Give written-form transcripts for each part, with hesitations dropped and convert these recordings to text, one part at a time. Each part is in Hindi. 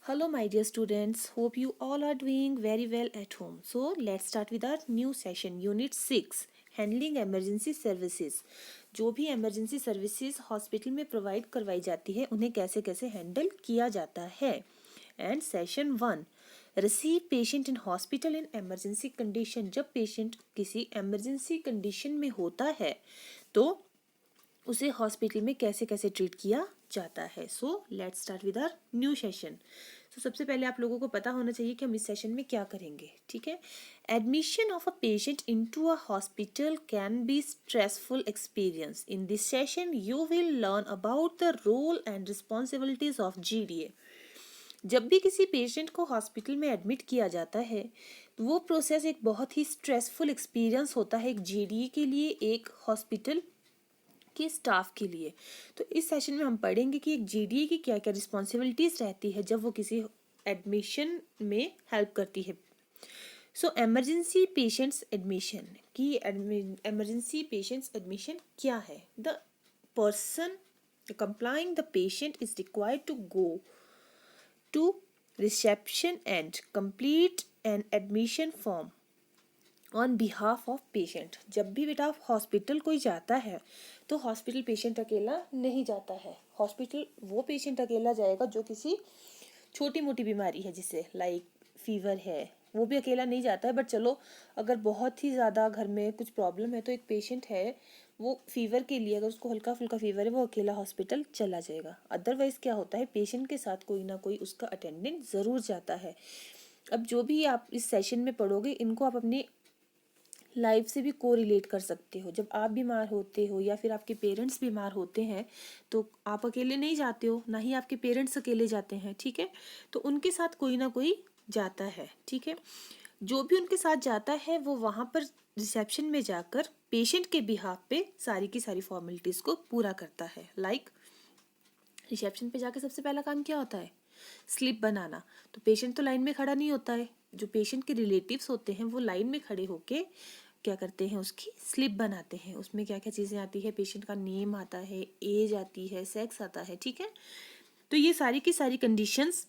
Hello, my dear students. Hope you all are doing very well at home. So, let's start with our new session, Unit 6, Handling Emergency Services. जो भी emergency services हॉस्पिटल में प्रोवाइड करवाई जाती है उन्हें कैसे कैसे हैंडल किया जाता है. And session 1, receive patient in hospital in emergency condition. जब पेशेंट किसी एमरजेंसी कंडीशन में होता है तो उसे हॉस्पिटल में कैसे कैसे ट्रीट किया जाता है. So let's start with our new session. So सबसे पहले आप लोगों को पता होना चाहिए कि हम इस सेशन में क्या करेंगे. ठीक है. Admission of a patient into a hospital can be stressful experience. In this session you will learn about the role and responsibilities of GDA. जब भी किसी पेशेंट को हॉस्पिटल में एडमिट किया जाता है तो वो प्रोसेस एक बहुत ही स्ट्रेसफुल एक्सपीरियंस होता है एक जीडीए के लिए, एक हॉस्पिटल के स्टाफ के लिए. तो इस सेशन में हम पढ़ेंगे कि एक जीडीए की क्या क्या रिस्पॉन्सिबिलिटीज रहती है जब वो किसी एडमिशन में हेल्प करती है. सो एमरजेंसी पेशेंट्स एडमिशन की एमरजेंसी पेशेंट्स एडमिशन क्या है. The person complying the patient is required to go to reception and complete an admission form on behalf of patient. जब भी बेटा हॉस्पिटल कोई जाता है तो हॉस्पिटल पेशेंट अकेला नहीं जाता है. हॉस्पिटल वो पेशेंट अकेला जाएगा जो किसी छोटी मोटी बीमारी है, जिसे लाइक फीवर है, वो भी अकेला नहीं जाता है. बट चलो अगर बहुत ही ज़्यादा घर में कुछ प्रॉब्लम है तो एक पेशेंट है वो फीवर के लिए, अगर उसको हल्का फुल्का फीवर है वो अकेला हॉस्पिटल चला जाएगा. अदरवाइज़ क्या होता है, पेशेंट के साथ कोई ना कोई उसका अटेंडेंट ज़रूर जाता है. अब जो भी आप इस सेशन में पढ़ोगे इनको आप अपनी लाइफ से भी को रिलेट कर सकते हो. जब आप बीमार होते हो या फिर आपके पेरेंट्स बीमार होते हैं तो आप अकेले नहीं जाते हो, ना ही आपके पेरेंट्स अकेले जाते हैं. ठीक है. तो उनके साथ कोई ना कोई जाता है. ठीक है. जो भी उनके साथ जाता है वो वहाँ पर रिसेप्शन में जाकर पेशेंट के बिहाफ पे सारी की सारी फॉर्मेलिटीज़ को पूरा करता है. लाइक रिसेप्शन पे जाके सबसे पहला काम क्या होता है, स्लिप बनाना. तो पेशेंट तो लाइन में खड़ा नहीं होता है, जो पेशेंट के रिलेटिव्स होते हैं वो लाइन में खड़े होके क्या करते हैं, उसकी स्लिप बनाते हैं. उसमें क्या क्या चीज़ें आती है, पेशेंट का नेम आता है, एज आती है, सेक्स आता है. ठीक है. तो ये सारी की सारी कंडीशंस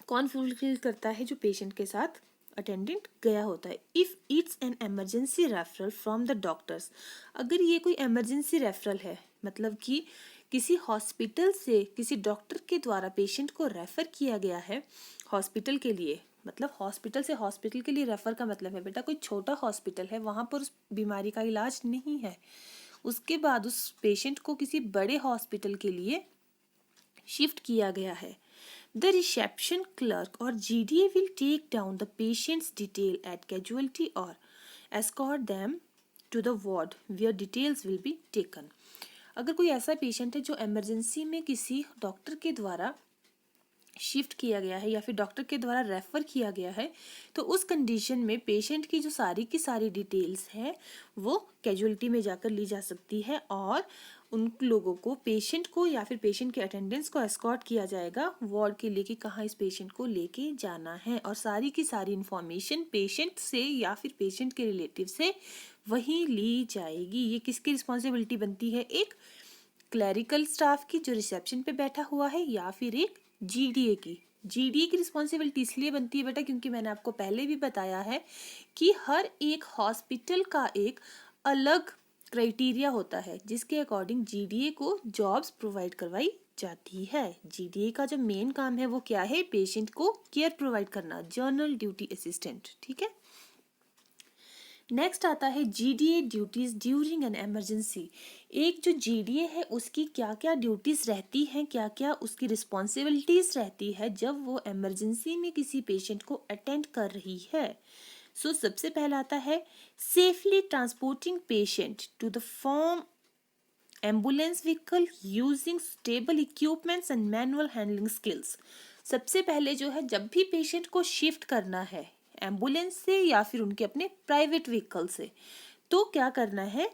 कौन फुलफिल करता है, जो पेशेंट के साथ अटेंडेंट गया होता है. If it's an emergency referral from the doctors. अगर ये कोई एमरजेंसी रेफरल है, मतलब कि किसी हॉस्पिटल से किसी डॉक्टर के द्वारा पेशेंट को रेफ़र किया गया है हॉस्पिटल के लिए, मतलब हॉस्पिटल से हॉस्पिटल के लिए रेफ़र का मतलब है बेटा कोई छोटा हॉस्पिटल है वहाँ पर उस बीमारी का इलाज नहीं है, उसके बाद उस पेशेंट को किसी बड़े हॉस्पिटल के लिए शिफ्ट किया गया है. The reception clerk or GDA will take down the patient's detail at casualty or escort them to the ward where details will be taken. अगर कोई ऐसा पेशेंट है जो इमरजेंसी में किसी डॉक्टर के द्वारा शिफ्ट किया गया है या फिर डॉक्टर के द्वारा रेफ़र किया गया है तो उस कंडीशन में पेशेंट की जो सारी की सारी डिटेल्स हैं वो कैजुअलिटी में जाकर ली जा सकती है और उन लोगों को, पेशेंट को या फिर पेशेंट के अटेंडेंट्स को एस्कॉर्ट किया जाएगा वार्ड के लिए कि कहाँ इस पेशेंट को लेके जाना है. और सारी की सारी इन्फॉर्मेशन पेशेंट से या फिर पेशेंट के रिलेटिव से वहीं ली जाएगी. ये किसकी रिस्पॉन्सिबिलिटी बनती है, एक क्लरिकल स्टाफ की जो रिसेप्शन पे बैठा हुआ है या फिर एक जीडीए की. जीडीए की रिस्पॉन्सिबिलिटी इसलिए बनती है बेटा क्योंकि मैंने आपको पहले भी बताया है कि हर एक हॉस्पिटल का एक अलग क्राइटेरिया होता है जिसके अकॉर्डिंग जीडीए को जॉब्स प्रोवाइड करवाई जाती है. जीडीए का जो मेन काम है वो क्या है, पेशेंट को केयर प्रोवाइड करना, जनरल ड्यूटी असिस्टेंट. ठीक है. नेक्स्ट आता है GDA duties during an emergency. एक जो जीडीए है उसकी क्या क्या ड्यूटीज रहती हैं, क्या क्या उसकी रिस्पॉन्सिबिलिटीज रहती है जब वो एमरजेंसी में किसी पेशेंट को अटेंड कर रही है. सो सबसे पहला आता है safely transporting patient to the form ambulance vehicle using stable equipments and manual handling skills. सबसे पहले जो है जब भी पेशेंट को शिफ्ट करना है एम्बुलेंस से या फिर उनके अपने प्राइवेट व्हीकल से, तो क्या करना है,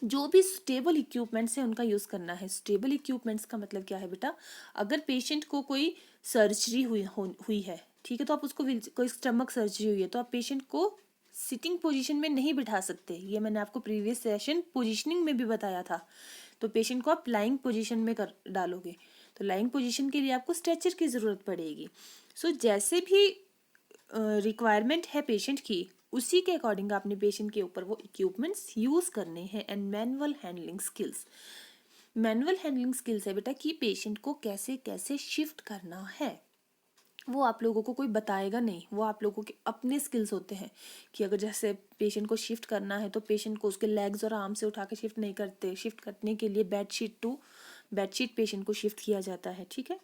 जो भी स्टेबल इक्विपमेंट्स है उनका यूज़ करना है. स्टेबल इक्विपमेंट्स का मतलब क्या है बेटा, अगर पेशेंट को कोई सर्जरी हुई है, ठीक है, तो आप उसको कोई स्टमक सर्जरी हुई है तो आप पेशेंट को सिटिंग पोजीशन में नहीं बिठा सकते. ये मैंने आपको प्रीवियस सेशन पोजीशनिंग में भी बताया था. तो पेशेंट को आप लाइंग पोजीशन में कर डालोगे. तो तो लाइंग पोजीशन के लिए आपको स्ट्रेचर की ज़रूरत पड़ेगी। सो जैसे भी रिक्वायरमेंट है पेशेंट की, उसी के अकॉर्डिंग आपने पेशेंट के ऊपर वो इक्विपमेंट्स यूज़ करने हैं। And manual handling skills, manual handling skills है बेटा कि पेशेंट को कैसे कैसे शिफ्ट करना है, वो आप लोगों को कोई बताएगा नहीं, वो आप लोगों के अपने स्किल्स होते हैं कि अगर जैसे पेशेंट को शिफ्ट करना है तो पेशेंट को उसके लेग्स और आर्म से उठा के शिफ्ट नहीं करते, शिफ्ट करने के लिए बेडशीट टू बेडशीट पेशेंट को शिफ्ट किया जाता है, ठीक है।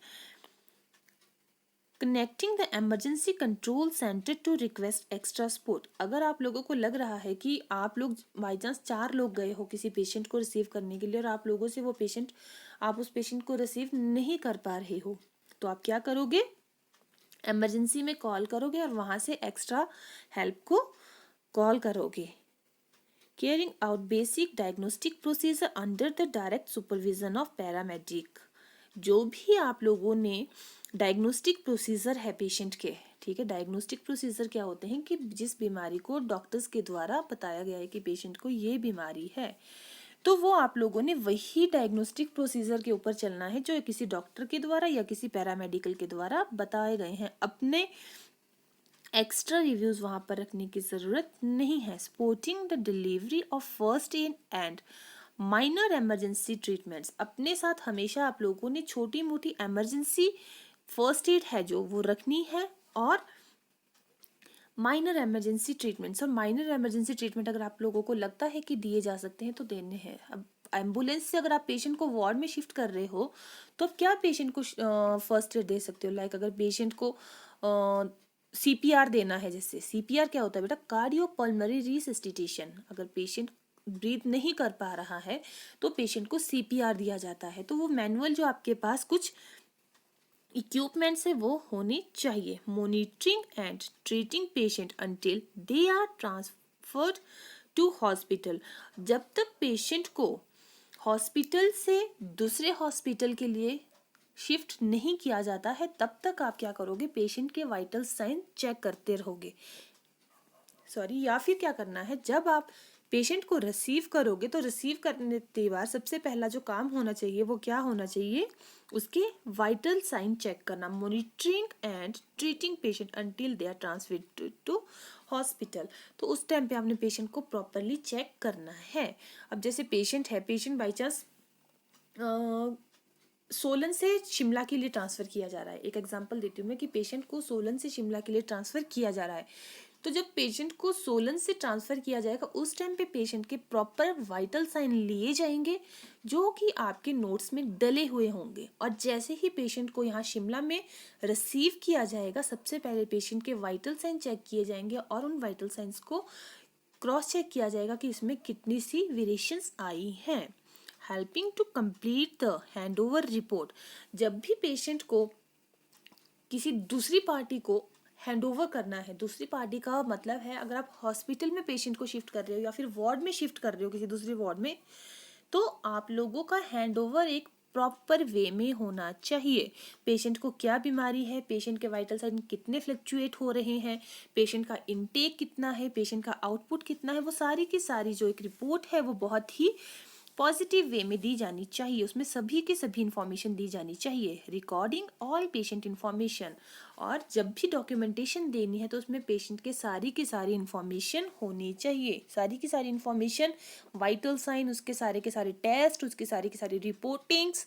Connecting the emergency control centre to request extra support, अगर आप लोगों को लग रहा है कि आप लोग बाई चांस 4 लोग गए हो किसी पेशेंट को रिसीव करने के लिए और आप लोगों से वो पेशेंट, आप उस पेशेंट को रिसीव नहीं कर पा रहे हो, तो आप क्या करोगे, इमरजेंसी में कॉल करोगे और वहाँ से एक्स्ट्रा हेल्प को कॉल करोगे। Carrying out basic diagnostic procedure under the direct supervision of paramedic, जो भी आप लोगों ने डायग्नोस्टिक प्रोसीजर है पेशेंट के, ठीक है, डायग्नोस्टिक प्रोसीजर क्या होते हैं कि जिस बीमारी को डॉक्टर्स के द्वारा बताया गया है कि पेशेंट को ये बीमारी है, तो वो आप लोगों ने वही डायग्नोस्टिक प्रोसीजर के ऊपर चलना है जो किसी डॉक्टर के द्वारा या किसी पैरामेडिकल के द्वारा बताए गए हैं। अपने एक्स्ट्रा रिव्यूज वहां पर रखने की जरूरत नहीं है। Supporting the delivery of first aid and minor emergency treatments, अपने साथ हमेशा आप लोगों ने छोटी मोटी इमरजेंसी फर्स्ट एड है जो वो रखनी है, और माइनर इमरजेंसी ट्रीटमेंट्स, और माइनर इमरजेंसी ट्रीटमेंट अगर आप लोगों को लगता है कि दिए जा सकते हैं तो देने हैं। अब एम्बुलेंस से अगर आप पेशेंट को वार्ड में शिफ्ट कर रहे हो तो आप क्या पेशेंट को फर्स्ट एड दे सकते हो, लाइक अगर पेशेंट को सीपीआर देना है, जैसे सीपीआर क्या होता है बेटा, कार्डियोपल्मोनरी रिसस्टिटेशन, अगर पेशेंट ब्रीथ नहीं कर पा रहा है तो पेशेंट को सीपीआर दिया जाता है। तो वो मैनुअल जो आपके पास कुछ इक्विपमेंट्स है वो होनी चाहिए। Monitoring and treating patient until they are transferred to hospital, जब तक पेशेंट को हॉस्पिटल से दूसरे हॉस्पिटल के लिए शिफ्ट नहीं किया जाता है तब तक आप क्या करोगे, पेशेंट के वाइटल साइन चेक करते रहोगे। या फिर क्या करना है, जब आप पेशेंट को रिसीव करोगे तो रिसीव करने के बाद सबसे पहला जो काम होना चाहिए वो क्या होना चाहिए, उसके वाइटल साइन चेक करना। Monitoring and treating patient until they are transferred to hospital, तो उस टाइम पे आपने पेशेंट को प्रॉपरली चेक करना है। अब जैसे पेशेंट है, पेशेंट बाई चांस सोलन से शिमला के लिए ट्रांसफ़र किया जा रहा है, एक एग्जांपल देती हूँ मैं कि पेशेंट को सोलन से शिमला के लिए ट्रांसफ़र किया जा रहा है, तो जब पेशेंट को सोलन से ट्रांसफ़र किया जाएगा उस टाइम पे पेशेंट के प्रॉपर वाइटल साइन लिए जाएंगे जो कि आपके नोट्स में डले हुए होंगे, और जैसे ही पेशेंट को यहाँ शिमला में रिसीव किया जाएगा सबसे पहले पेशेंट के वाइटल साइन चेक किए जाएंगे और उन वाइटल साइंस को क्रॉस चेक किया जाएगा कि इसमें कितनी सी वेरिएशंस आई हैं। Helping to complete the handover report, जब भी पेशेंट को किसी दूसरी पार्टी को हैंडओवर करना है, दूसरी पार्टी का मतलब है अगर आप हॉस्पिटल में पेशेंट को शिफ्ट कर रहे हो या फिर वार्ड में शिफ्ट कर रहे हो किसी दूसरे वार्ड में, तो आप लोगों का हैंडओवर एक प्रॉपर वे में होना चाहिए। पेशेंट को क्या बीमारी है, पेशेंट के वाइटल साइन कितने फ्लक्चुएट हो रहे हैं, पेशेंट का इनटेक कितना है, पेशेंट का आउटपुट कितना है, वो सारी की सारी जो एक रिपोर्ट है वो बहुत ही पॉजिटिव वे में दी जानी चाहिए, उसमें सभी की सभी इंफॉर्मेशन दी जानी चाहिए। रिकॉर्डिंग ऑल पेशेंट इंफॉर्मेशन, और जब भी डॉक्यूमेंटेशन देनी है तो उसमें पेशेंट के सारी की सारी इंफॉर्मेशन होनी चाहिए, सारी की सारी इंफॉर्मेशन, वाइटल साइन, उसके सारे के सारे टेस्ट, उसके सारी की सारी रिपोर्टिंग्स,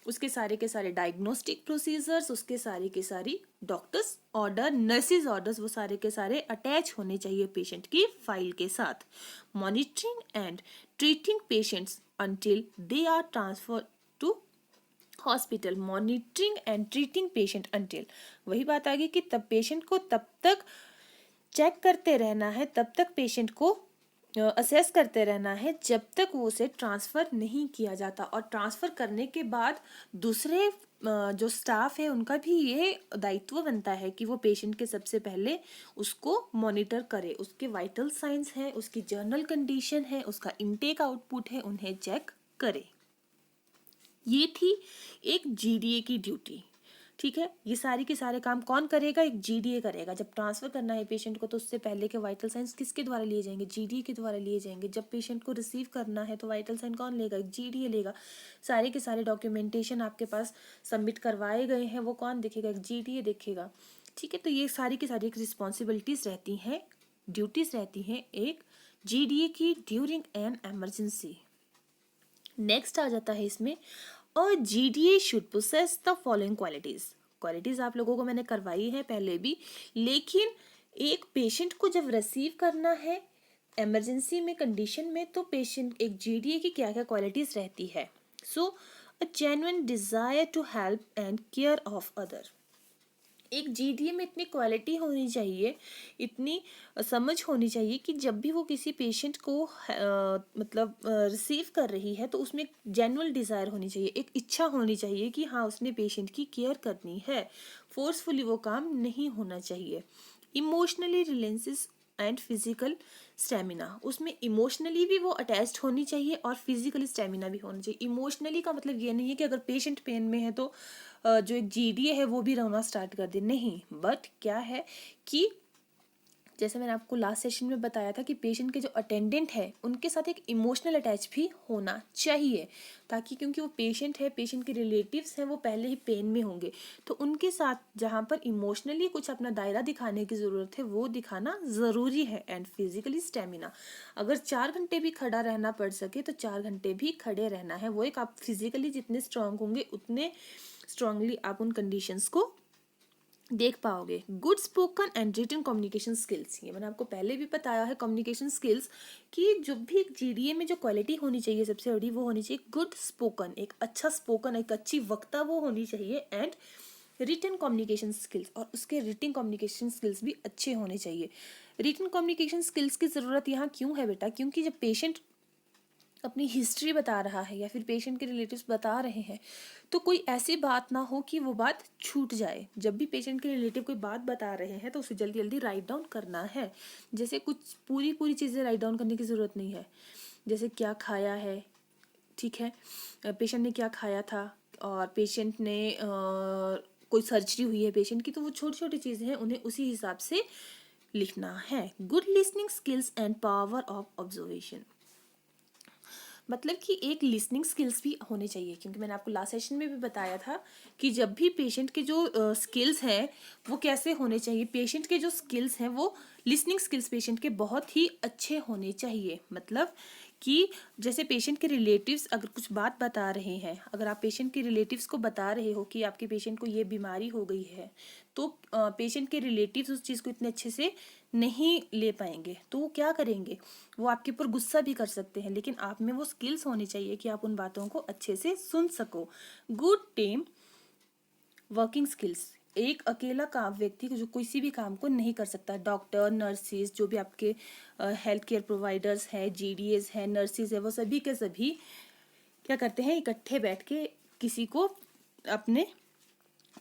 उसके सारे के सारे डायग्नोस्टिक प्रोसीजर्स, उसके सारी के सारी डॉक्टर्स ऑर्डर, नर्सिस ऑर्डर्स, वो सारे के सारे अटैच होने चाहिए पेशेंट की फाइल के साथ। Monitoring and treating patients until they are transferred to hospital. Monitoring and treating patient until, वही बात आ गई कि तब पेशेंट को तब तक चेक करते रहना है, तब तक पेशेंट को असेस करते रहना है जब तक वो उसे ट्रांसफ़र नहीं किया जाता, और ट्रांसफ़र करने के बाद दूसरे जो स्टाफ है उनका भी ये दायित्व बनता है कि वो पेशेंट के सबसे पहले उसको मॉनिटर करे, उसके वाइटल साइंस हैं, उसकी जर्नल कंडीशन है, उसका इनटेक आउटपुट है, उन्हें चेक करे। ये थी एक जीडीए की ड्यूटी। ठीक है। ये सारी के सारे काम कौन करेगा? एक जीडीए करेगा। जब ट्रांसफर करना है पेशेंट को तो उससे पहले के वाइटल साइंस किसके द्वारा लिए जाएंगे? जीडीए के द्वारा लिए जाएंगे। जब पेशेंट को रिसीव करना है तो वाइटल साइन कौन लेगा? एक जीडीए लेगा। सारे के सारे डॉक्यूमेंटेशन आपके पास सबमिट करवाए गए हैं, वो कौन देखेगा? एक जीडीए देखेगा। ठीक है, तो ये सारी की सारी रिस्पॉन्सिबिलिटीज रहती हैं, ड्यूटीज रहती हैं एक जीडीए की ड्यूरिंग एन इमरजेंसी। नेक्स्ट आ जाता है इसमें, और GDA should possess the following qualities आप लोगों को मैंने करवाई है पहले भी, लेकिन एक पेशेंट को जब रिसीव करना है इमरजेंसी में कंडीशन में, तो पेशेंट एक जीडीए की क्या क्या क्वालिटीज रहती है? So a genuine desire to help and care of other. एक जीडीए में इतनी क्वालिटी होनी चाहिए, इतनी समझ होनी चाहिए कि जब भी वो किसी पेशेंट को मतलब रिसीव कर रही है तो उसमें एक जेन्युइन डिज़ायर होनी चाहिए, एक इच्छा होनी चाहिए कि हाँ उसने पेशेंट की केयर करनी है। फोर्सफुली वो काम नहीं होना चाहिए। इमोशनली रिलेंसेस एंड फिजिकल स्टेमिना, उसमें इमोशनली भी वो अटैच्ड होनी चाहिए और फिजिकली स्टेमिना भी होना चाहिए। इमोशनली का मतलब ये नहीं है कि अगर पेशेंट पेन में है तो जो एक जीडीए है वो भी रोना स्टार्ट कर दे, नहीं। बट क्या है कि जैसे मैंने आपको लास्ट सेशन में बताया था कि पेशेंट के जो अटेंडेंट है उनके साथ एक इमोशनल अटैच भी होना चाहिए, ताकि क्योंकि वो पेशेंट है, पेशेंट के रिलेटिव्स हैं, वो पहले ही पेन में होंगे, तो उनके साथ जहाँ पर इमोशनली कुछ अपना दायरा दिखाने की ज़रूरत है वो दिखाना ज़रूरी है। एंड फिजिकली स्टेमिना, अगर 4 घंटे भी खड़ा रहना पड़ सके तो 4 घंटे भी खड़े रहना है। वो एक आप फिजिकली जितने स्ट्रांग होंगे उतने स्ट्रांगली आप उन कंडीशंस को देख पाओगे। Good spoken and written communication skills, ये मैंने आपको पहले भी बताया है कम्युनिकेशन स्किल्स कि जो भी जीडीए में जो क्वालिटी होनी चाहिए सबसे बड़ी वो होनी चाहिए गुड स्पोकन, एक अच्छा स्पोकन, एक अच्छी वक्ता वो होनी चाहिए। एंड रिटन कम्युनिकेशन स्किल्स, और उसके रिटन कम्युनिकेशन स्किल्स भी अच्छे होने चाहिए। रिटन कम्युनिकेशन स्किल्स की ज़रूरत यहाँ क्यों है बेटा? क्योंकि जब पेशेंट अपनी हिस्ट्री बता रहा है या फिर पेशेंट के रिलेटिव्स बता रहे हैं तो कोई ऐसी बात ना हो कि वो बात छूट जाए। जब भी पेशेंट के रिलेटिव कोई बात बता रहे हैं तो उसे जल्दी जल्दी राइट डाउन करना है। जैसे कुछ पूरी पूरी चीज़ें राइट डाउन करने की ज़रूरत नहीं है, जैसे क्या खाया है, ठीक है, पेशेंट ने क्या खाया था, और पेशेंट ने कोई सर्जरी हुई है पेशेंट की, तो वो छोटी छोटी चीज़ें हैं उन्हें उसी हिसाब से लिखना है। Good listening skills and power of observation, मतलब कि एक लिसनिंग स्किल्स भी होने चाहिए, क्योंकि मैंने आपको लास्ट सेशन में भी बताया था कि जब भी पेशेंट के जो स्किल्स हैं वो कैसे होने चाहिए। पेशेंट के जो स्किल्स हैं वो लिसनिंग स्किल्स पेशेंट के बहुत ही अच्छे होने चाहिए। मतलब कि जैसे पेशेंट के रिलेटिव्स अगर कुछ बात बता रहे हैं, अगर आप पेशेंट के रिलेटिव्स को बता रहे हो कि आपके पेशेंट को ये बीमारी हो गई है, तो पेशेंट के रिलेटिव्स उस चीज़ को इतने अच्छे से नहीं ले पाएंगे, तो वो क्या करेंगे? वो आपके ऊपर गुस्सा भी कर सकते हैं, लेकिन आप में वो स्किल्स होनी चाहिए कि आप उन बातों को अच्छे से सुन सको। गुड टीम वर्किंग स्किल्स, एक अकेला काम व्यक्ति जो किसी भी काम को नहीं कर सकता। डॉक्टर, नर्सिस, जो भी आपके हेल्थ केयर प्रोवाइडर्स हैं, जीडीएस हैं, नर्सिस है, वो सभी के सभी क्या करते हैं? इकट्ठे बैठ के किसी को अपने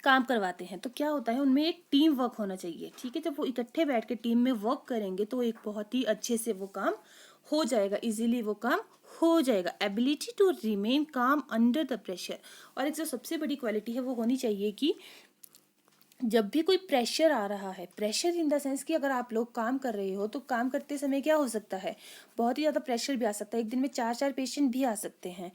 काम करवाते हैं। तो क्या होता है, उनमें एक टीम वर्क होना चाहिए। ठीक है, जब वो इकट्ठे बैठ के टीम में वर्क करेंगे तो एक बहुत ही अच्छे से वो काम हो जाएगा, इजीली वो काम हो जाएगा। Ability to remain calm under the pressure, और एक जो सबसे बड़ी क्वालिटी है वो होनी चाहिए कि जब भी कोई प्रेशर आ रहा है, प्रेशर इन द सेंस कि अगर आप लोग काम कर रहे हो तो काम करते समय क्या हो सकता है? बहुत ही ज़्यादा प्रेशर भी आ सकता है, एक दिन में 4-4 पेशेंट भी आ सकते हैं।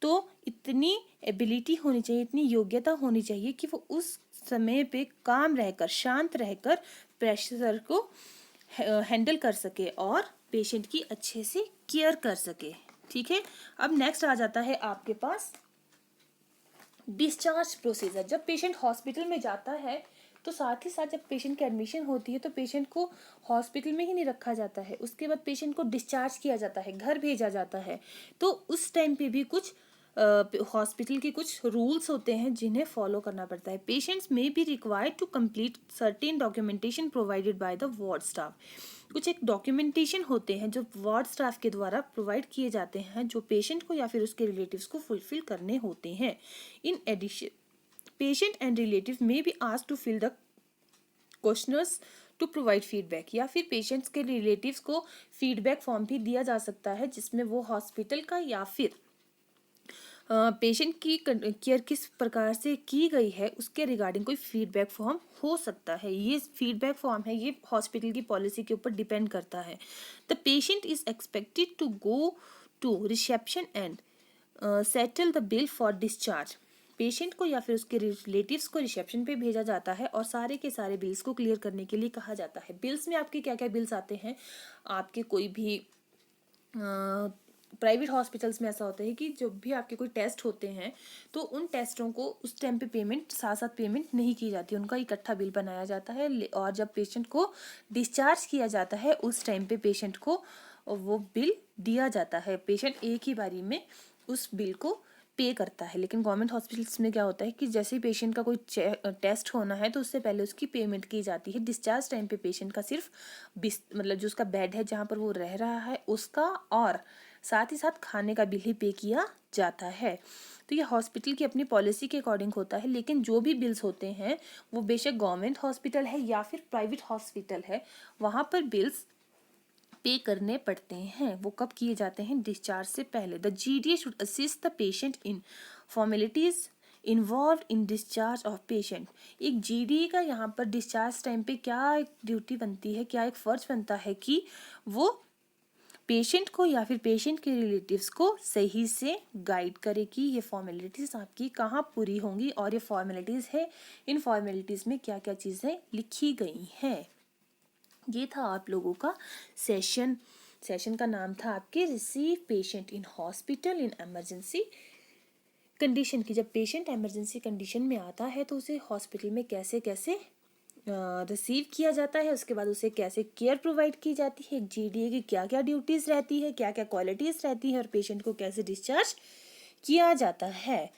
तो इतनी एबिलिटी होनी चाहिए, इतनी योग्यता होनी चाहिए कि वो उस समय पे काम रहकर, शांत रहकर प्रेशर को हैंडल कर सके और पेशेंट की अच्छे से केयर कर सके। ठीक है, अब नेक्स्ट आ जाता है आपके पास डिस्चार्ज प्रोसीजर। जब पेशेंट हॉस्पिटल में जाता है तो साथ ही साथ जब पेशेंट की एडमिशन होती है तो पेशेंट को हॉस्पिटल में ही नहीं रखा जाता है, उसके बाद पेशेंट को डिस्चार्ज किया जाता है, घर भेजा जाता है। तो उस टाइम पे भी कुछ हॉस्पिटल के कुछ रूल्स होते हैं जिन्हें फॉलो करना पड़ता है। पेशेंट्स में be required to complete certain documentation provided by the ward staff, कुछ एक डॉक्यूमेंटेशन होते हैं जो वार्ड स्टाफ के द्वारा प्रोवाइड किए जाते हैं, जो पेशेंट को या फिर उसके रिलेटिव्स को फुलफिल करने होते हैं। In addition patient and relative में be asked to fill the questionnaires to provide feedback, या फिर पेशेंट्स के रिलेटिव्स को फीडबैक फॉर्म भी दिया जा सकता है जिसमें वो हॉस्पिटल का या फिर पेशेंट की केयर किस प्रकार से की गई है उसके रिगार्डिंग कोई फीडबैक फॉर्म हो सकता है। ये फीडबैक फॉर्म है, ये हॉस्पिटल की पॉलिसी के ऊपर डिपेंड करता है। The patient is expected to go to reception and settle the bill for discharge. Patient को या फिर उसके रिलेटिव्स को रिसेप्शन पे भेजा जाता है और सारे के सारे बिल्स को क्लियर करने के लिए कहा जाता है। बिल्स में आपके क्या क्या बिल्स आते हैं, आपके कोई भी प्राइवेट हॉस्पिटल्स में ऐसा होता है कि जब भी आपके कोई टेस्ट होते हैं तो उन टेस्टों को उस टाइम पे पेमेंट साथ साथ पेमेंट नहीं की जाती, उनका इकट्ठा बिल बनाया जाता है। और जब पेशेंट को डिस्चार्ज किया जाता है उस टाइम पे पेशेंट को वो बिल दिया जाता है। पेशेंट एक ही बारी में उस बिल को पे करता है। लेकिन गवर्नमेंट हॉस्पिटल्स में क्या होता है कि जैसे ही पेशेंट का कोई टेस्ट होना है तो उससे पहले उसकी पेमेंट की जाती है। डिस्चार्ज टाइम पे पेशेंट का सिर्फ मतलब जो उसका बेड है जहाँ पर वो रह रहा है उसका और साथ ही साथ खाने का बिल ही पे किया जाता है। तो ये हॉस्पिटल की अपनी पॉलिसी के अकॉर्डिंग होता है। लेकिन जो भी बिल्स होते हैं वो बेशक गवर्नमेंट हॉस्पिटल है या फिर प्राइवेट हॉस्पिटल है, वहाँ पर बिल्स पे करने पड़ते हैं। वो कब किए जाते हैं, डिस्चार्ज से पहले। The GDA should assist the patient in formalities involve in discharge of patient. एक जीडीए का यहाँ पर डिस्चार्ज टाइम पे क्या एक ड्यूटी बनती है, क्या एक फर्ज बनता है कि वो पेशेंट को या फिर पेशेंट के रिलेटिव्स को सही से गाइड करे कि ये फॉर्मेलिटीज आपकी कहाँ पूरी होंगी और ये फॉर्मेलिटीज है, इन फॉर्मेलिटीज में क्या क्या चीज़ें लिखी गई हैं। ये था आप लोगों का सेशन का नाम था आपके receive patient in hospital in emergency condition की। जब पेशेंट इमरजेंसी कंडीशन में आता है तो उसे हॉस्पिटल में कैसे कैसे रिसीव किया जाता है, उसके बाद उसे कैसे केयर प्रोवाइड की जाती है, एक जीडीए की क्या क्या ड्यूटीज़ रहती है, क्या क्या क्वालिटीज़ रहती है और पेशेंट को कैसे डिस्चार्ज किया जाता है।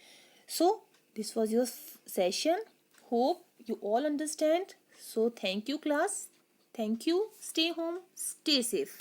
So this was your session, hope you all understand. So thank you class, thank you, stay home, stay safe.